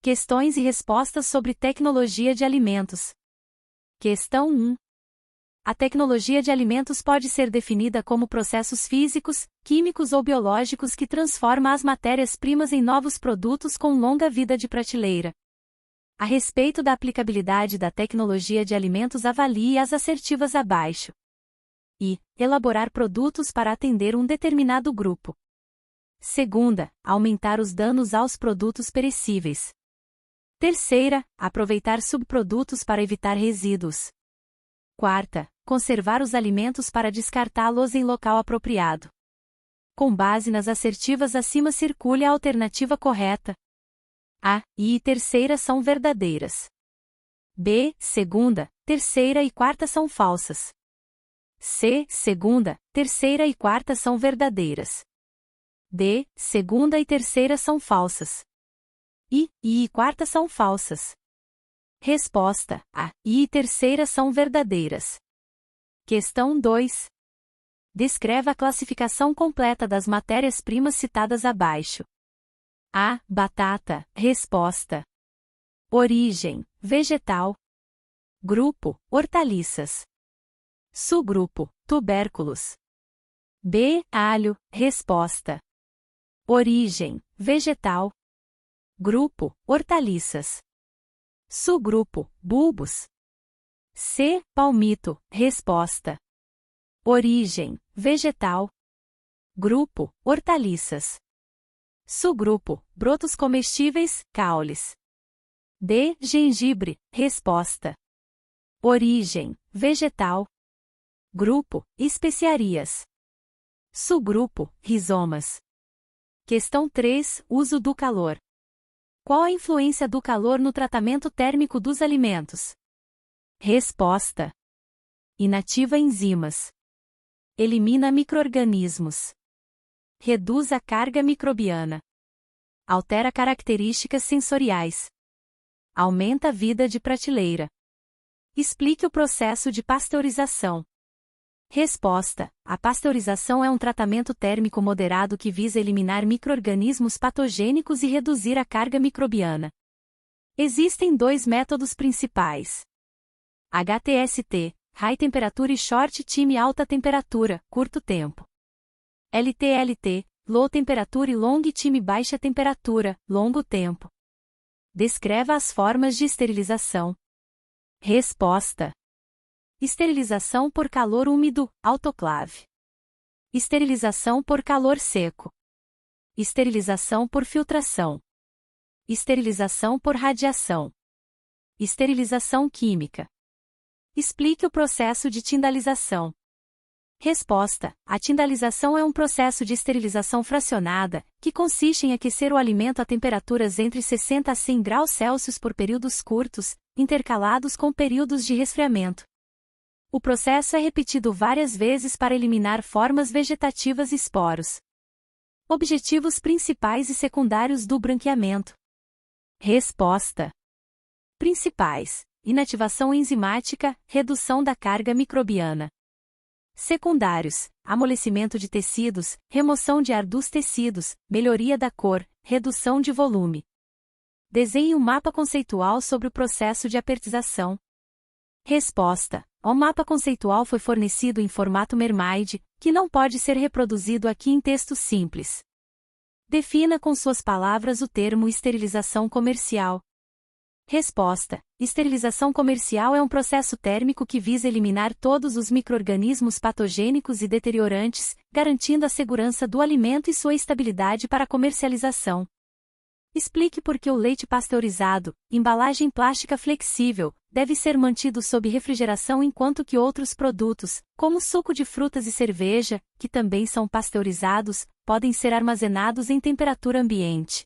Questões e respostas sobre tecnologia de alimentos. Questão 1. A tecnologia de alimentos pode ser definida como processos físicos, químicos ou biológicos que transformam as matérias-primas em novos produtos com longa vida de prateleira. A respeito da aplicabilidade da tecnologia de alimentos, avalie as assertivas abaixo. I. Elaborar produtos para atender um determinado grupo. Segunda, aumentar os danos aos produtos perecíveis. Terceira, aproveitar subprodutos para evitar resíduos. Quarta, conservar os alimentos para descartá-los em local apropriado. Com base nas assertivas acima, circule a alternativa correta. A e terceira são verdadeiras. B, segunda, terceira e quarta são falsas. C, segunda, terceira e quarta são verdadeiras. D, segunda e terceira são falsas. I e quarta são falsas. Resposta: A e terceira são verdadeiras. Questão 2. Descreva a classificação completa das matérias-primas citadas abaixo. A. Batata. Resposta. Origem: vegetal. Grupo: hortaliças. Subgrupo: tubérculos. B. Alho. Resposta. Origem: vegetal. Grupo: hortaliças. Subgrupo: bulbos. C. Palmito. Resposta. Origem: vegetal. Grupo: hortaliças. Subgrupo: brotos comestíveis, caules. D. Gengibre. Resposta. Origem: vegetal. Grupo: especiarias. Subgrupo: rizomas. Questão 3. Uso do calor. Qual a influência do calor no tratamento térmico dos alimentos? Resposta. Inativa enzimas. Elimina micro-organismos. Reduz a carga microbiana. Altera características sensoriais. Aumenta a vida de prateleira. Explique o processo de pasteurização. Resposta: a pasteurização é um tratamento térmico moderado que visa eliminar micro-organismos patogênicos e reduzir a carga microbiana. Existem dois métodos principais. HTST, High Temperature, e Short Time, alta temperatura, curto tempo. LTLT, Low Temperature, e Long Time, baixa temperatura, longo tempo. Descreva as formas de esterilização. Resposta: esterilização por calor úmido, autoclave. Esterilização por calor seco. Esterilização por filtração. Esterilização por radiação. Esterilização química. Explique o processo de tindalização. Resposta: a tindalização é um processo de esterilização fracionada, que consiste em aquecer o alimento a temperaturas entre 60 a 100 graus Celsius por períodos curtos, intercalados com períodos de resfriamento. O processo é repetido várias vezes para eliminar formas vegetativas e esporos. Objetivos principais e secundários do branqueamento. Resposta: principais: inativação enzimática, redução da carga microbiana. Secundários: amolecimento de tecidos, remoção de ar dos tecidos, melhoria da cor, redução de volume. Desenhe um mapa conceitual sobre o processo de apertização. Resposta: o mapa conceitual foi fornecido em formato Mermaid, que não pode ser reproduzido aqui em texto simples. Defina com suas palavras o termo esterilização comercial. Resposta: esterilização comercial é um processo térmico que visa eliminar todos os micro-organismos patogênicos e deteriorantes, garantindo a segurança do alimento e sua estabilidade para comercialização. Explique por que o leite pasteurizado, embalagem plástica flexível, deve ser mantido sob refrigeração enquanto que outros produtos, como suco de frutas e cerveja, que também são pasteurizados, podem ser armazenados em temperatura ambiente.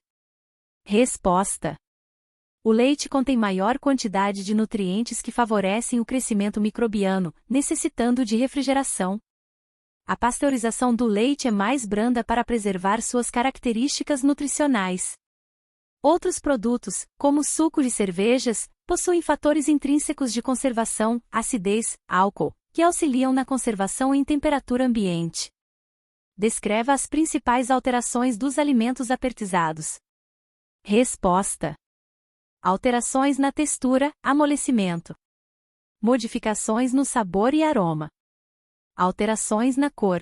Resposta: o leite contém maior quantidade de nutrientes que favorecem o crescimento microbiano, necessitando de refrigeração. A pasteurização do leite é mais branda para preservar suas características nutricionais. Outros produtos, como suco de cervejas, possuem fatores intrínsecos de conservação, acidez, álcool, que auxiliam na conservação em temperatura ambiente. Descreva as principais alterações dos alimentos apertizados. Resposta: Alterações na textura, amolecimento. Modificações no sabor e aroma. Alterações na cor.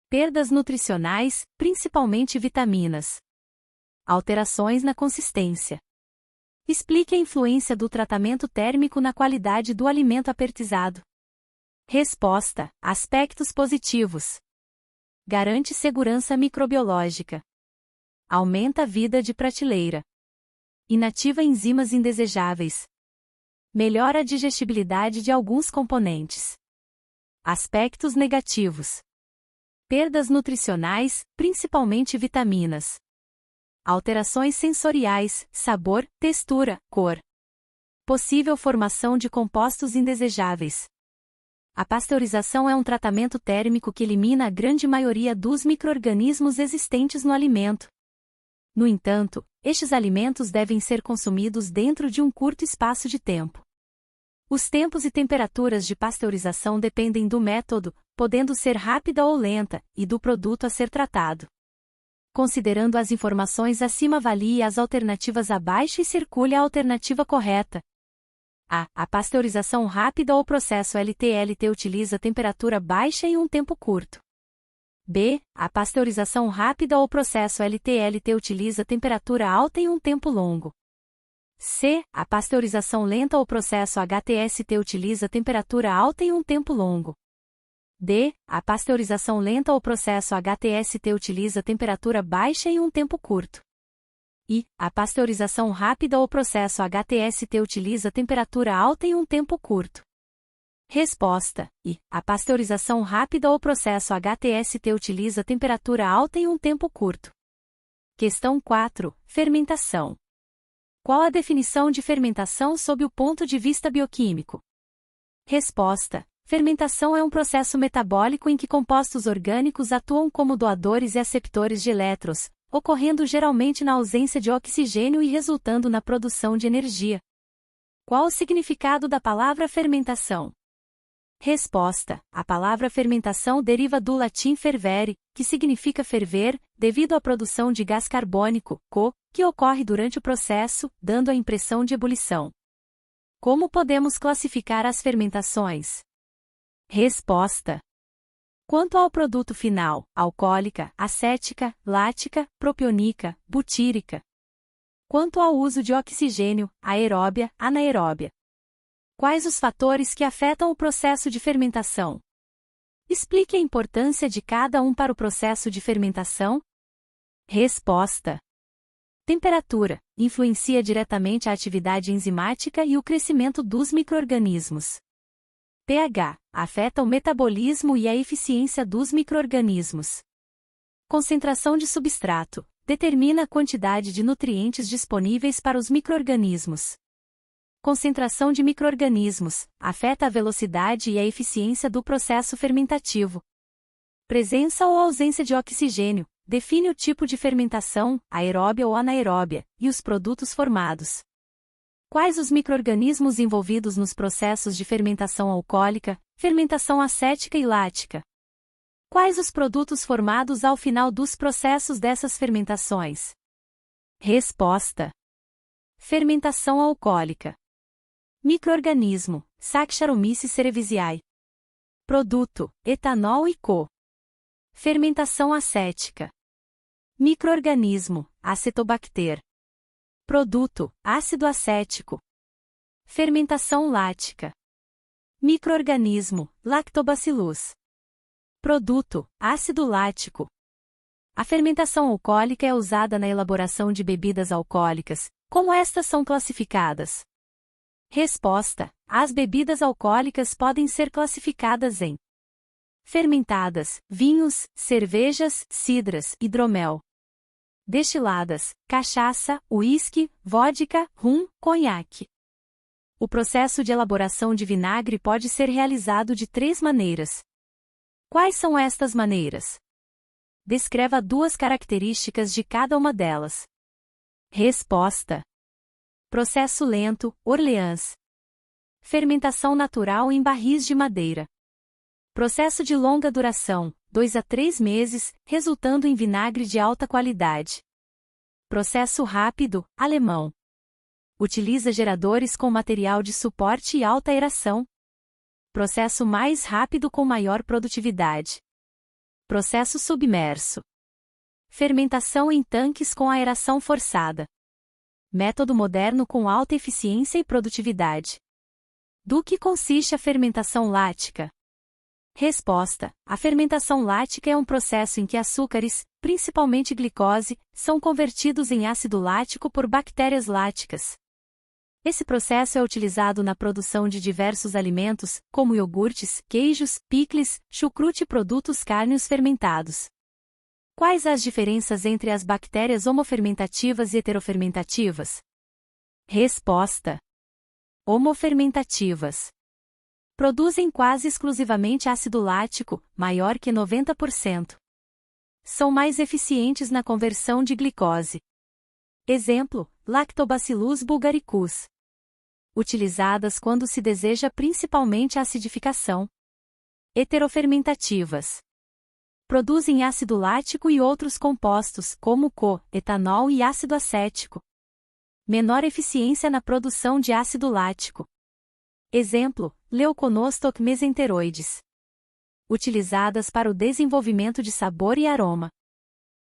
Perdas nutricionais, principalmente vitaminas. Alterações na consistência. Explique a influência do tratamento térmico na qualidade do alimento apertizado. Resposta: aspectos positivos. Garante segurança microbiológica. Aumenta a vida de prateleira. Inativa enzimas indesejáveis. Melhora a digestibilidade de alguns componentes. Aspectos negativos. Perdas nutricionais, principalmente vitaminas. Alterações sensoriais, sabor, textura, cor. Possível formação de compostos indesejáveis. A pasteurização é um tratamento térmico que elimina a grande maioria dos micro-organismos existentes no alimento. No entanto, estes alimentos devem ser consumidos dentro de um curto espaço de tempo. Os tempos e temperaturas de pasteurização dependem do método, podendo ser rápida ou lenta, e do produto a ser tratado. Considerando as informações acima, avalie as alternativas abaixo e circule a alternativa correta. A. A pasteurização rápida ou processo LT-LT utiliza temperatura baixa e um tempo curto. B. A pasteurização rápida ou processo LT-LT utiliza temperatura alta e um tempo longo. C. A pasteurização lenta ou processo HTST utiliza temperatura alta e um tempo longo. D. A pasteurização lenta ou processo HTST utiliza temperatura baixa e um tempo curto. I. A pasteurização rápida ou processo HTST utiliza temperatura alta e um tempo curto. Resposta: I. A pasteurização rápida ou processo HTST utiliza temperatura alta e um tempo curto. Questão 4. Fermentação. Qual a definição de fermentação sob o ponto de vista bioquímico? Resposta: fermentação é um processo metabólico em que compostos orgânicos atuam como doadores e aceptores de elétrons, ocorrendo geralmente na ausência de oxigênio e resultando na produção de energia. Qual o significado da palavra fermentação? Resposta: a palavra fermentação deriva do latim fervere, que significa ferver, devido à produção de gás carbônico, CO, que ocorre durante o processo, dando a impressão de ebulição. Como podemos classificar as fermentações? Resposta: quanto ao produto final, alcoólica, acética, lática, propiônica, butírica. Quanto ao uso de oxigênio, aeróbia, anaeróbia. Quais os fatores que afetam o processo de fermentação? Explique a importância de cada um para o processo de fermentação. Resposta: temperatura influencia diretamente a atividade enzimática e o crescimento dos micro-organismos. pH afeta o metabolismo e a eficiência dos micro-organismos. Concentração de substrato determina a quantidade de nutrientes disponíveis para os micro-organismos. Concentração de micro-organismos afeta a velocidade e a eficiência do processo fermentativo. Presença ou ausência de oxigênio define o tipo de fermentação, aeróbia ou anaeróbia, e os produtos formados. Quais os micro-organismos envolvidos nos processos de fermentação alcoólica, fermentação acética e lática? Quais os produtos formados ao final dos processos dessas fermentações? Resposta: fermentação alcoólica. Micro-organismo, Saccharomyces cerevisiae. Produto, etanol e CO. Fermentação acética. Micro-organismo, Acetobacter. Produto, ácido acético. Fermentação lática. Micro-organismo, Lactobacillus. Produto, ácido lático. A fermentação alcoólica é usada na elaboração de bebidas alcoólicas. Como estas são classificadas? Resposta: as bebidas alcoólicas podem ser classificadas em fermentadas, vinhos, cervejas, cidras, hidromel. Destiladas, cachaça, uísque, vodka, rum, conhaque. O processo de elaboração de vinagre pode ser realizado de 3 maneiras. Quais são estas maneiras? Descreva 2 características de cada uma delas. Resposta: processo lento, Orleans. Fermentação natural em barris de madeira. Processo de longa duração, 2 a 3 meses, resultando em vinagre de alta qualidade. Processo rápido, alemão. Utiliza geradores com material de suporte e alta aeração. Processo mais rápido com maior produtividade. Processo submerso. Fermentação em tanques com aeração forçada. Método moderno com alta eficiência e produtividade. Do que consiste a fermentação lática? Resposta: a fermentação lática é um processo em que açúcares, principalmente glicose, são convertidos em ácido lático por bactérias láticas. Esse processo é utilizado na produção de diversos alimentos, como iogurtes, queijos, picles, chucrute e produtos cárneos fermentados. Quais as diferenças entre as bactérias homofermentativas e heterofermentativas? Resposta: homofermentativas produzem quase exclusivamente ácido lático, maior que 90%. São mais eficientes na conversão de glicose. Exemplo: Lactobacillus bulgaricus. Utilizadas quando se deseja principalmente a acidificação. Heterofermentativas produzem ácido lático e outros compostos, como etanol e ácido acético. Menor eficiência na produção de ácido lático. Exemplo: Leuconostoc mesenteroides. Utilizadas para o desenvolvimento de sabor e aroma.